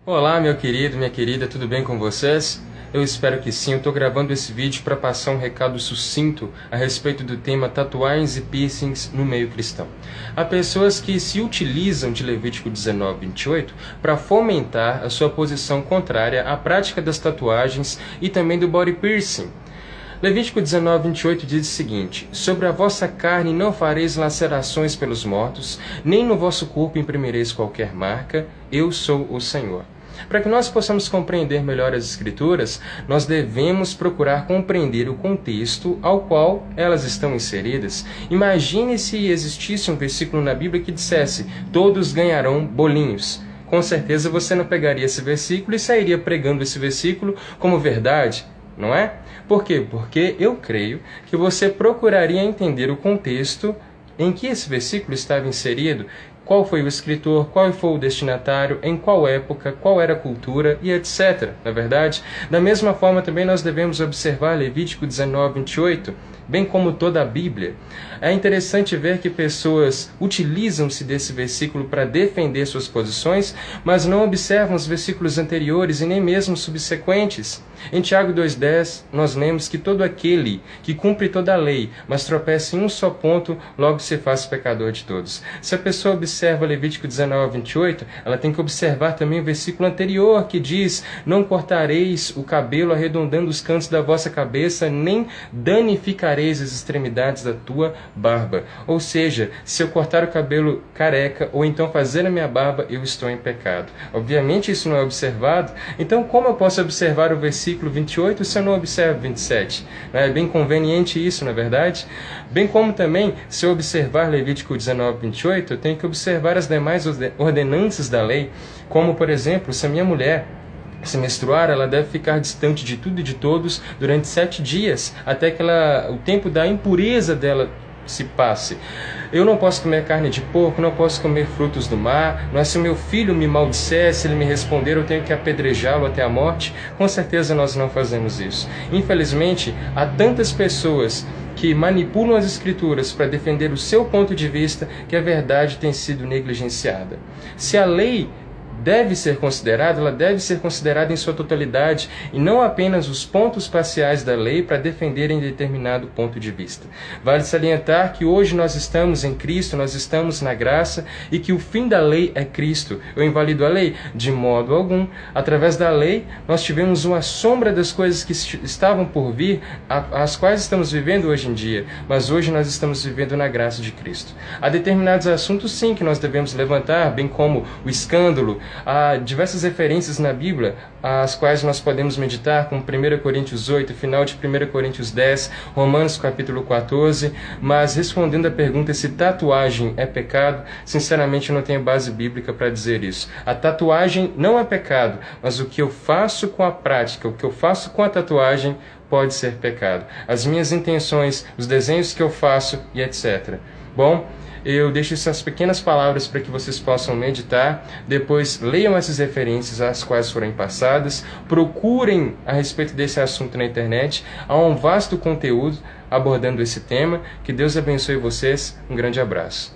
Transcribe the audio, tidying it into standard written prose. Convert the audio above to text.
Olá, meu querido, minha querida, tudo bem com vocês? Eu espero que sim. Eu estou gravando esse vídeo para passar um recado sucinto a respeito do tema tatuagens e piercings no meio cristão. Há pessoas que se utilizam de Levítico 19:28 para fomentar a sua posição contrária à prática das tatuagens e também do body piercing. Levítico 19:28 diz o seguinte: sobre a vossa carne não fareis lacerações pelos mortos, nem no vosso corpo imprimireis qualquer marca, eu sou o Senhor. Para que nós possamos compreender melhor as Escrituras, nós devemos procurar compreender o contexto ao qual elas estão inseridas. Imagine se existisse um versículo na Bíblia que dissesse: todos ganharão bolinhos. Com certeza você não pegaria esse versículo e sairia pregando esse versículo como verdade, não é? Por quê? Porque eu creio que você procuraria entender o contexto em que esse versículo estava inserido, qual foi o escritor, qual foi o destinatário, em qual época, qual era a cultura e etc. Na verdade, da mesma forma também nós devemos observar Levítico 19:28, bem como toda a Bíblia. É interessante ver que pessoas utilizam-se desse versículo para defender suas posições, mas não observam os versículos anteriores e nem mesmo subsequentes. Em Tiago 2:10, nós lemos que todo aquele que cumpre toda a lei, mas tropeça em um só ponto, logo se faz pecador de todos. Se a pessoa observa Levítico 19:28, ela tem que observar também o versículo anterior que diz: não cortareis o cabelo arredondando os cantos da vossa cabeça, nem danificareis as extremidades da tua barba. Ou seja, se eu cortar o cabelo careca ou então fazer a minha barba, eu estou em pecado. Obviamente isso não é observado. Então como eu posso observar o versículo 28 se eu não observo 27? É bem conveniente isso, na verdade? Bem como também, se eu observar Levítico 19:28, eu tenho que observar as demais ordenanças da lei, como por exemplo, se a minha mulher se menstruar, ela deve ficar distante de tudo e de todos durante 7 dias, até que o tempo da impureza dela se passe. Eu não posso comer carne de porco, não posso comer frutos do mar. Não é, se o meu filho me maldisser, se ele me responder, eu tenho que apedrejá-lo até a morte. Com certeza nós não fazemos isso. Infelizmente, há tantas pessoas que manipulam as Escrituras para defender o seu ponto de vista que a verdade tem sido negligenciada. Se a lei deve ser considerada, ela deve ser considerada em sua totalidade e não apenas os pontos parciais da lei para defenderem determinado ponto de vista. Vale salientar que hoje nós estamos em Cristo, nós estamos na graça e que o fim da lei é Cristo. Eu invalido a lei? De modo algum. Através da lei, nós tivemos uma sombra das coisas que estavam por vir, as quais estamos vivendo hoje em dia, mas hoje nós estamos vivendo na graça de Cristo. Há determinados assuntos, sim, que nós devemos levantar, bem como o escândalo. Há diversas referências na Bíblia, as quais nós podemos meditar, como 1 Coríntios 8, final de 1 Coríntios 10, Romanos capítulo 14, mas respondendo à pergunta se tatuagem é pecado, sinceramente eu não tenho base bíblica para dizer isso. A tatuagem não é pecado, mas o que eu faço com a prática, o que eu faço com a tatuagem pode ser pecado. As minhas intenções, os desenhos que eu faço e etc. Bom, eu deixo essas pequenas palavras para que vocês possam meditar, depois leiam essas referências às quais foram passadas, procurem a respeito desse assunto na internet, há um vasto conteúdo abordando esse tema. Que Deus abençoe vocês, um grande abraço.